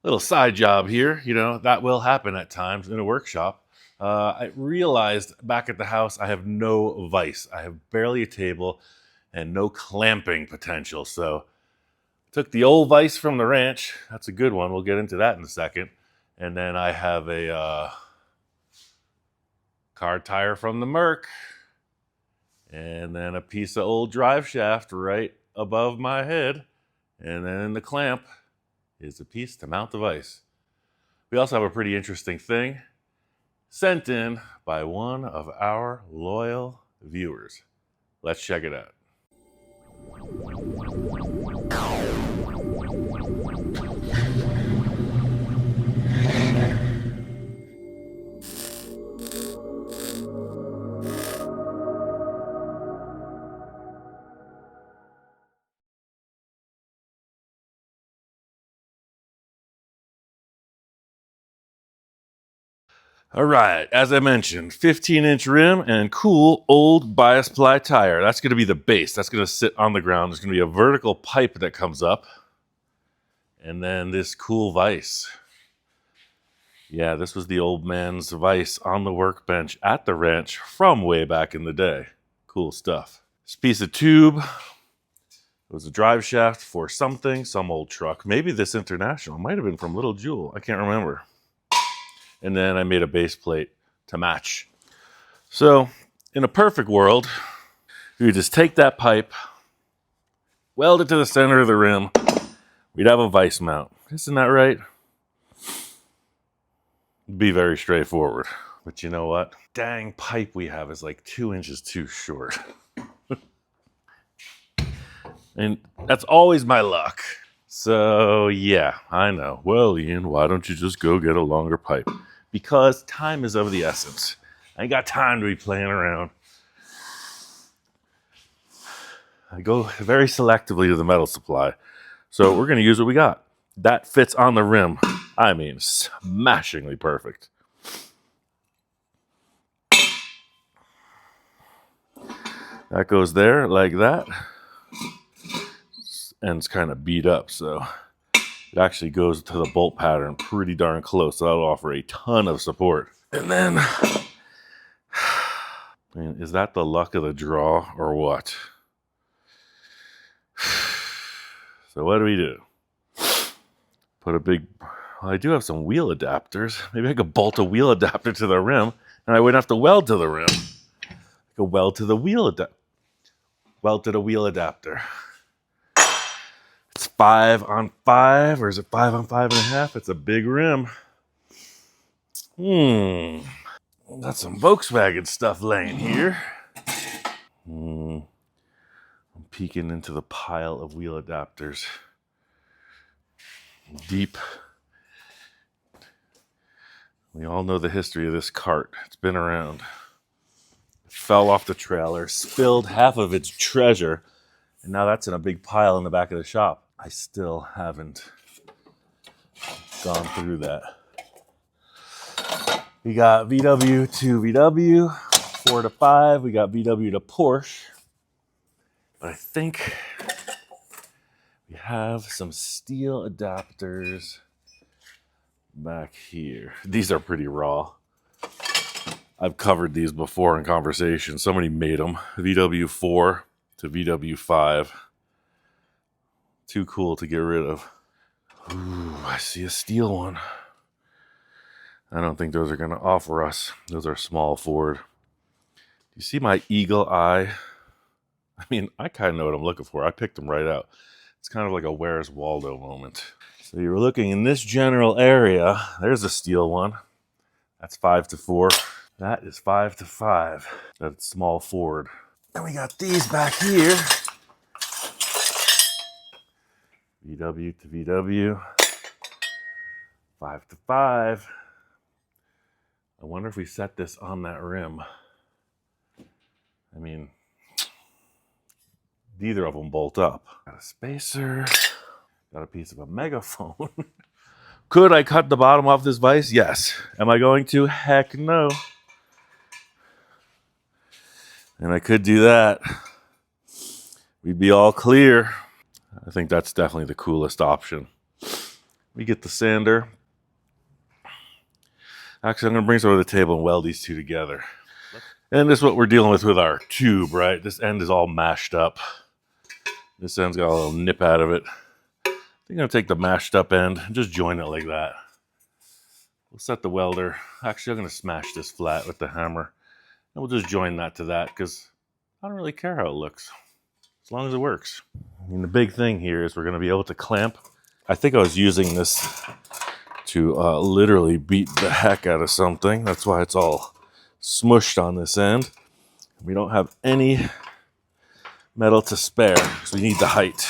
Little side job here, you know, that will happen at times in a workshop. I realized back at the house I have no vise. I have barely a table and no clamping potential. So took the old vise from the ranch. That's a good one. We'll get into that in a second. And then I have a car tire from the Merc. And then a piece of old drive shaft right above my head. And then the clamp is a piece to mount the vise. We also have a pretty interesting thing sent in by one of our loyal viewers. Let's check it out. All right, as I mentioned, 15-inch rim and cool old bias ply tire. That's going to be the base. That's going to sit on the ground. There's going to be a vertical pipe that comes up. And then this cool vise. Yeah, this was the old man's vise on the workbench at the ranch from way back in the day. Cool stuff. This piece of tube, it was a drive shaft for something, some old truck. Maybe this International. It might have been from Little Jewel. I can't remember. And then I made a base plate to match. So, in a perfect world, you just take that pipe, weld it to the center of the rim, we'd have a vise mount. Isn't that right? It'd be very straightforward. But you know what? Dang pipe we have is like 2 inches too short. And that's always my luck. So, yeah, I know. Well, Ian, why don't you just go get a longer pipe? Because time is of the essence. I ain't got time to be playing around. I go very selectively to the metal supply. So we're going to use what we got. That fits on the rim. I mean, smashingly perfect. That goes there like that. And it's kind of beat up, so it actually goes to the bolt pattern pretty darn close. So that'll offer a ton of support. And then, I mean, is that the luck of the draw or what? So what do we do? Put a big, well, I do have some wheel adapters. Maybe I could bolt a wheel adapter to the rim and I wouldn't have to weld to the rim. I could weld to the wheel adapter. Weld to the wheel adapter. It's 5 on 5, or is it 5 on 5.5? It's a big rim. Got some Volkswagen stuff laying here. I'm peeking into the pile of wheel adapters. Deep. We all know the history of this cart. It's been around. It fell off the trailer, spilled half of its treasure, and now that's in a big pile in the back of the shop. I still haven't gone through that. We got VW to VW, 4 to 5. We got VW to Porsche. But I think we have some steel adapters back here. These are pretty raw. I've covered these before in conversation. Somebody made them. VW 4 to VW 5. Too cool to get rid of. Ooh, I see a steel one. I don't think those are going to offer us. Those are small Ford. Do you see my eagle eye? I mean, I kind of know what I'm looking for. I picked them right out. It's kind of like a Where's Waldo moment. So you were looking in this general area. There's a steel one. That's 5 to 4. That is 5 to 5. That's small Ford. And we got these back here. VW to VW. 5 to 5. I wonder if we set this on that rim. I mean, neither of them bolt up. Got a spacer. Got a piece of a megaphone. Could I cut the bottom off this vise? Yes. Am I going to? Heck no. And I could do that. We'd be all clear. I think that's definitely the coolest option. We get the sander. Actually, I'm going to bring this over to the table and weld these two together. And this is what we're dealing with our tube, right? This end is all mashed up. This end's got a little nip out of it. I'm going to take the mashed up end and just join it like that. We'll set the welder. Actually, I'm going to smash this flat with the hammer. And we'll just join that to that because I don't really care how it looks, as long as it works. I mean, the big thing here is we're going to be able to clamp. I think I was using this to literally beat the heck out of something. That's why it's all smushed on this end. We don't have any metal to spare, so we need the height.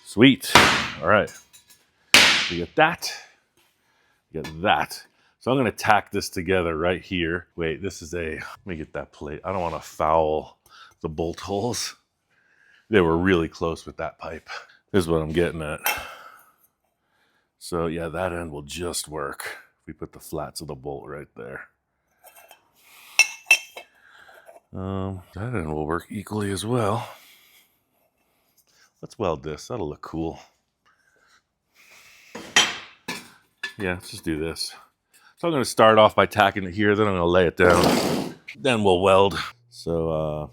Sweet. All right. We get that. We get that. So I'm going to tack this together right here. Wait, this is a... Let me get that plate. I don't want to foul the bolt holes. They were really close with that pipe. This is what I'm getting at. So yeah, that end will just work. We put the flats of the bolt right there. That end will work equally as well. Let's weld this. That'll look cool. Yeah, let's just do this. So I'm going to start off by tacking it here, then I'm going to lay it down. Then we'll weld. So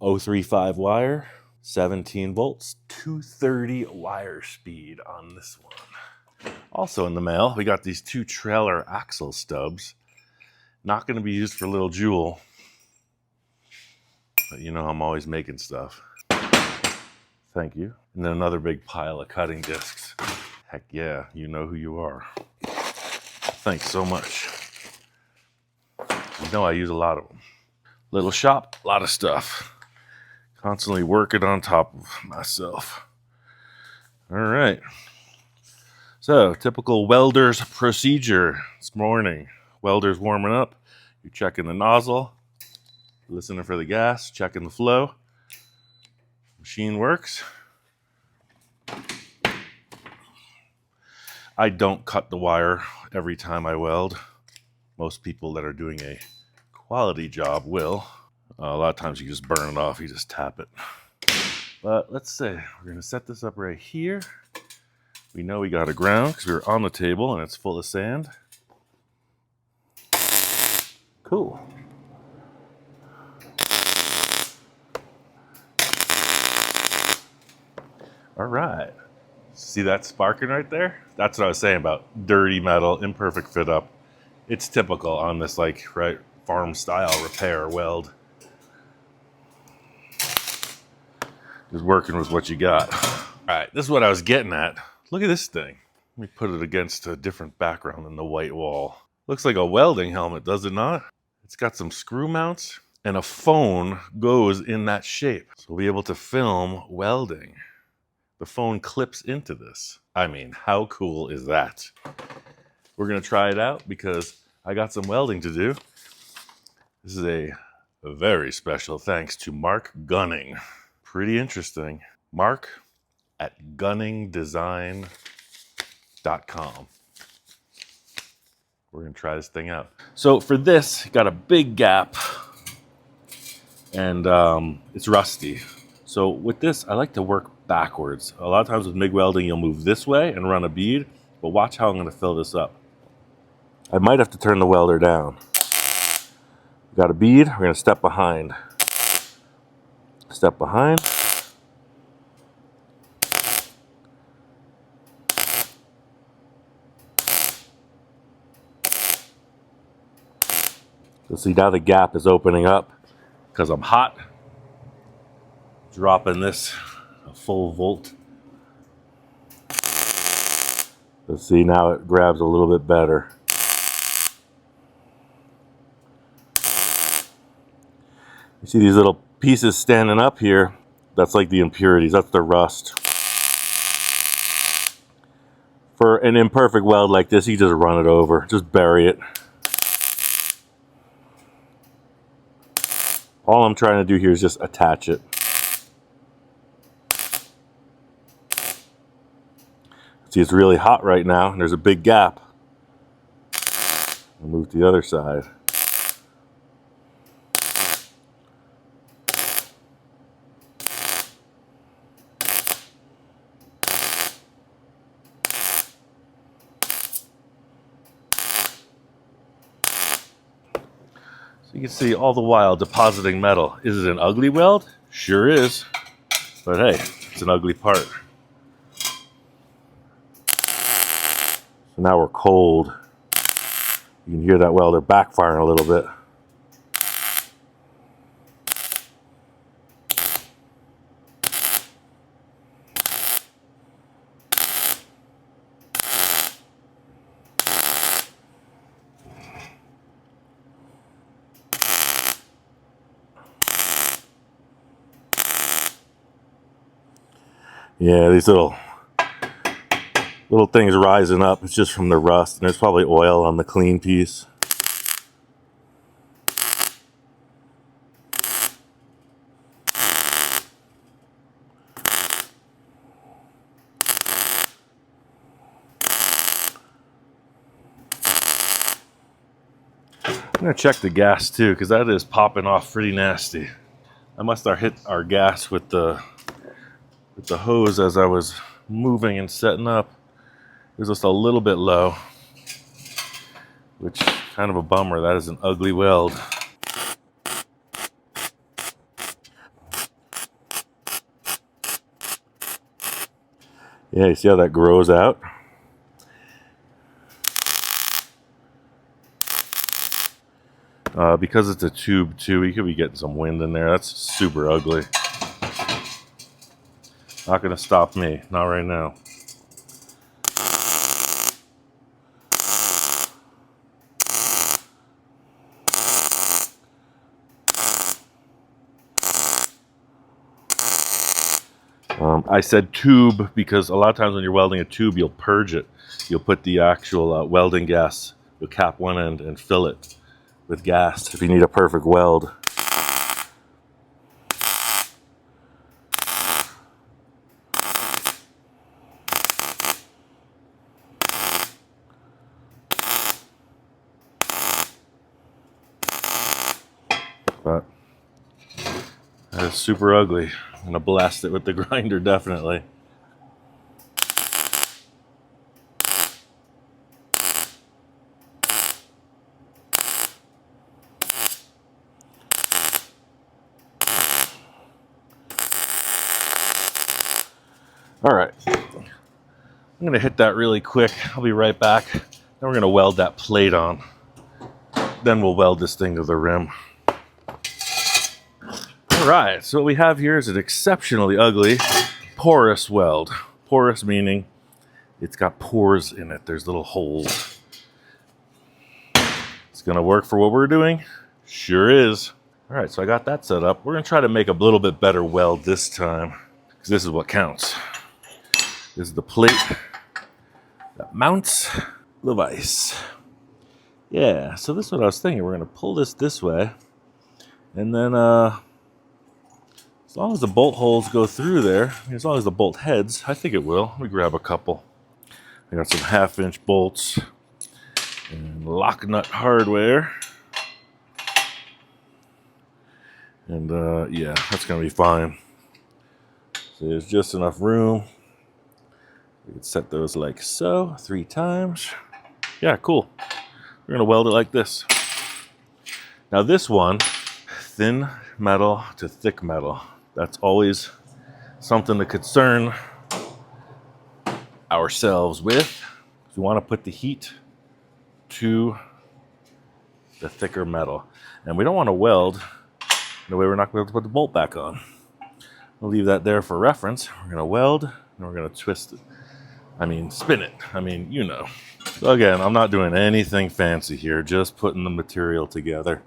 035 wire, 17 volts, 230 wire speed on this one. Also in the mail, we got these 2 trailer axle stubs. Not going to be used for little Jewel. But you know, I'm always making stuff. Thank you. And then another big pile of cutting discs. Heck yeah, you know who you are. Thanks so much. You know I use a lot of them. Little shop, a lot of stuff. Constantly working on top of myself. All right. So, typical welder's procedure this morning. Welder's warming up. You're checking the nozzle, listening for the gas, checking the flow. Machine works. I don't cut the wire every time I weld. Most people that are doing a quality job will. A lot of times you just burn it off, you just tap it. But let's say we're going to set this up right here. We know we got a ground because we were on the table and it's full of sand. Cool. All right. See that sparking right there? That's what I was saying about dirty metal, imperfect fit up. It's typical on this, like, right, farm style repair weld. Just working with what you got. All right, this is what I was getting at. Look at this thing. Let me put it against a different background than the white wall. Looks like a welding helmet, does it not? It's got some screw mounts and a phone goes in that shape. So we'll be able to film welding. The phone clips into this. I mean, how cool is that? We're gonna try it out because I got some welding to do. This is a very special thanks to Mark Gunning. Pretty interesting. Mark at gunningdesign.com. We're gonna try this thing out. So for this, got a big gap and it's rusty. So with this, I like to work backwards. A lot of times with MIG welding, you'll move this way and run a bead, but watch how I'm gonna fill this up. I might have to turn the welder down. Got a bead, we're gonna step behind. Step behind. So see now the gap is opening up because I'm hot. Dropping this a full volt. Let's see, now it grabs a little bit better. You see these little pieces standing up here? That's like the impurities, that's the rust. For an imperfect weld like this, you just run it over, just bury it. All I'm trying to do here is just attach it. See, it's really hot right now, and there's a big gap. I'll move to the other side. So you can see all the while depositing metal. Is it an ugly weld? Sure is. But hey, it's an ugly part. So now we're cold. You can hear that welder backfiring a little bit. Yeah, these little things rising up. It's just from the rust, and there's probably oil on the clean piece. I'm gonna check the gas too, because that is popping off pretty nasty. I must have hit our gas with the hose as I was moving and setting up. It was just a little bit low, which kind of a bummer. That is an ugly weld. Yeah, you see how that grows out? Because it's a tube too, you could be getting some wind in there. That's super ugly. Not gonna stop me, not right now. I said tube because a lot of times when you're welding a tube, you'll purge it. You'll put the actual welding gas, you'll cap one end and fill it with gas if you need a perfect weld. But that is super ugly. I'm gonna blast it with the grinder, definitely. All right, I'm gonna hit that really quick. I'll be right back. Then we're gonna weld that plate on. Then we'll weld this thing to the rim. All right, so what we have here is an exceptionally ugly porous weld. Porous meaning it's got pores in it. There's little holes. It's gonna work for what we're doing? Sure is. All right, so I got that set up. We're gonna try to make a little bit better weld this time, because this is what counts. This is the plate that mounts the vise. Yeah, so this is what I was thinking. We're gonna pull this way, and then as long as the bolt holes go through there, as long as the bolt heads, I think it will. Let me grab a couple. I got some 1/2-inch bolts and lock nut hardware. And yeah, that's gonna be fine. So there's just enough room. We can set those like so, 3 times. Yeah, cool. We're gonna weld it like this. Now this one, thin metal to thick metal. That's always something to concern ourselves with. We want to put the heat to the thicker metal. And we don't want to weld in a way we're not going to be able to put the bolt back on. We'll leave that there for reference. We're going to weld and we're going to twist it. I mean, spin it. I mean, you know. So again, I'm not doing anything fancy here, just putting the material together.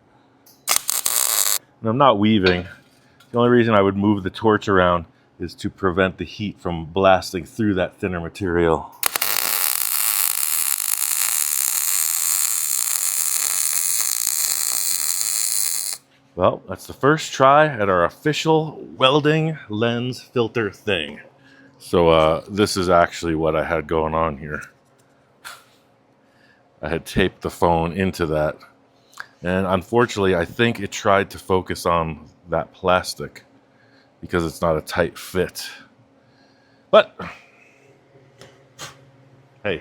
And I'm not weaving. The only reason I would move the torch around is to prevent the heat from blasting through that thinner material. Well, that's the first try at our official welding lens filter thing. So this is actually what I had going on here. I had taped the phone into that. And unfortunately, I think it tried to focus on that plastic because it's not a tight fit. But, hey,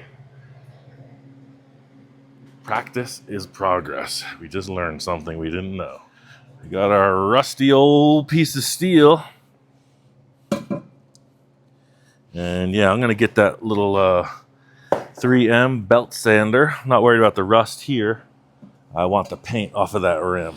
practice is progress. We just learned something we didn't know. We got our rusty old piece of steel. And yeah, I'm going to get that little 3M belt sander. I'm not worried about the rust here. I want the paint off of that rim.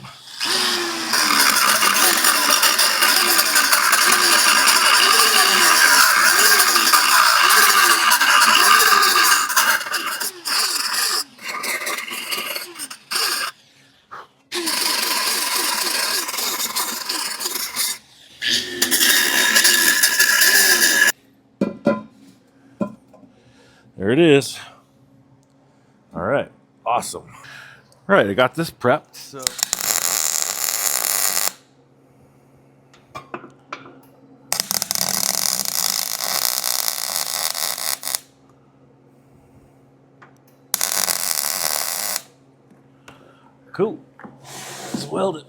There it is. All right, awesome. All right, I got this prepped. So cool. Let's weld it.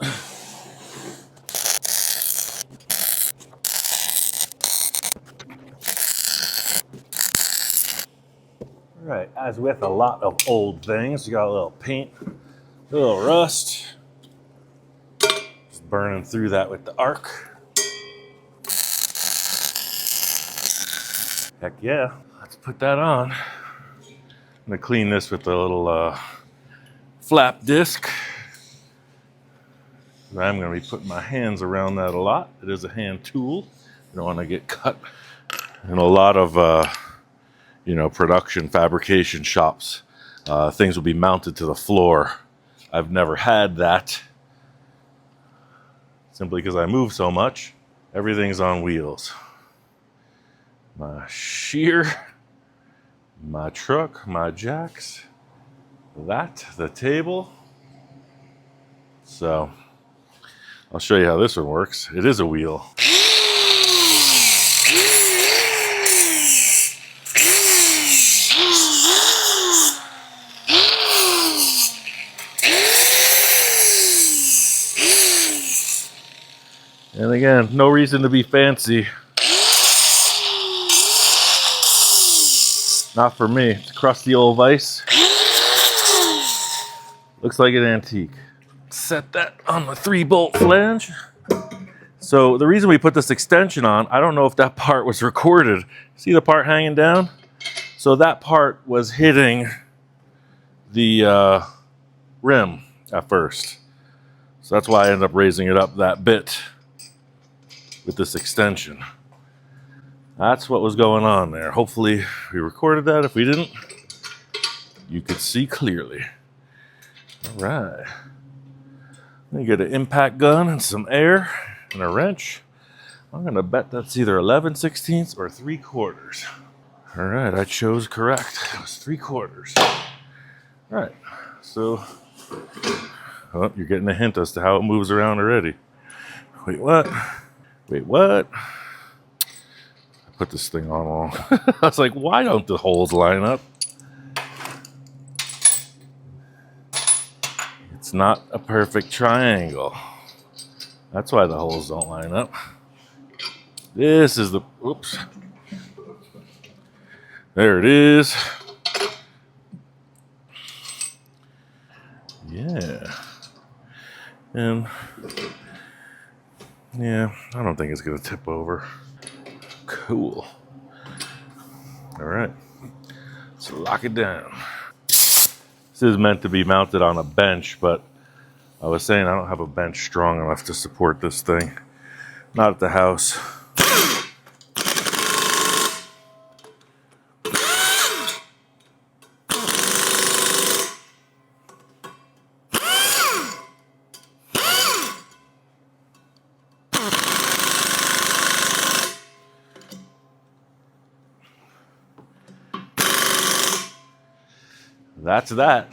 All right, as with a lot of old things, you got a little paint, a little rust. Just burning through that with the arc. Heck yeah. Let's put that on. I'm gonna clean this with a little flap disc. I'm gonna be putting my hands around that a lot. It is a hand tool. You don't wanna get cut. In a lot of production fabrication shops, things will be mounted to the floor. I've never had that, simply because I move so much. Everything's on wheels. My shear, my truck, my jacks, the table. So I'll show you how this one works. It is a wheel. And again, no reason to be fancy. Not for me. It's a crusty old vise. Looks like an antique. Set that on the 3-bolt flange. So the reason we put this extension on, I don't know if that part was recorded. See the part hanging down? So that part was hitting the rim at first. So that's why I ended up raising it up that bit with this extension. That's what was going on there. Hopefully we recorded that. If we didn't, you could see clearly. All right. Let me get an impact gun and some air and a wrench. I'm gonna bet that's either 11/16 or 3/4. All right, I chose correct. It was 3/4. All right, so you're getting a hint as to how it moves around already. Wait, what? Wait, what? I put this thing on wrong. I was like, why don't the holes line up? It's not a perfect triangle. That's why the holes don't line up. This is the, oops. There it is. Yeah. And yeah, I don't think it's gonna tip over. Cool. All right, let's lock it down. This is meant to be mounted on a bench, but I was saying I don't have a bench strong enough to support this thing. Not at the house. That's that.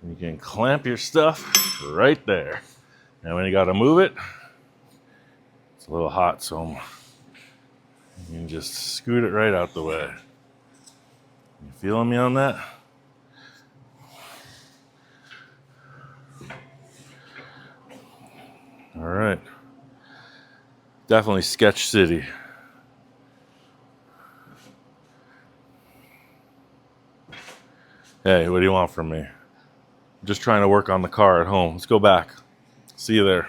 You can clamp your stuff right there. And when you gotta move it, it's a little hot, so you can just scoot it right out the way. You feeling me on that? All right. Definitely Sketch City. Hey, what do you want from me? I'm just trying to work on the car at home. Let's go back. See you there.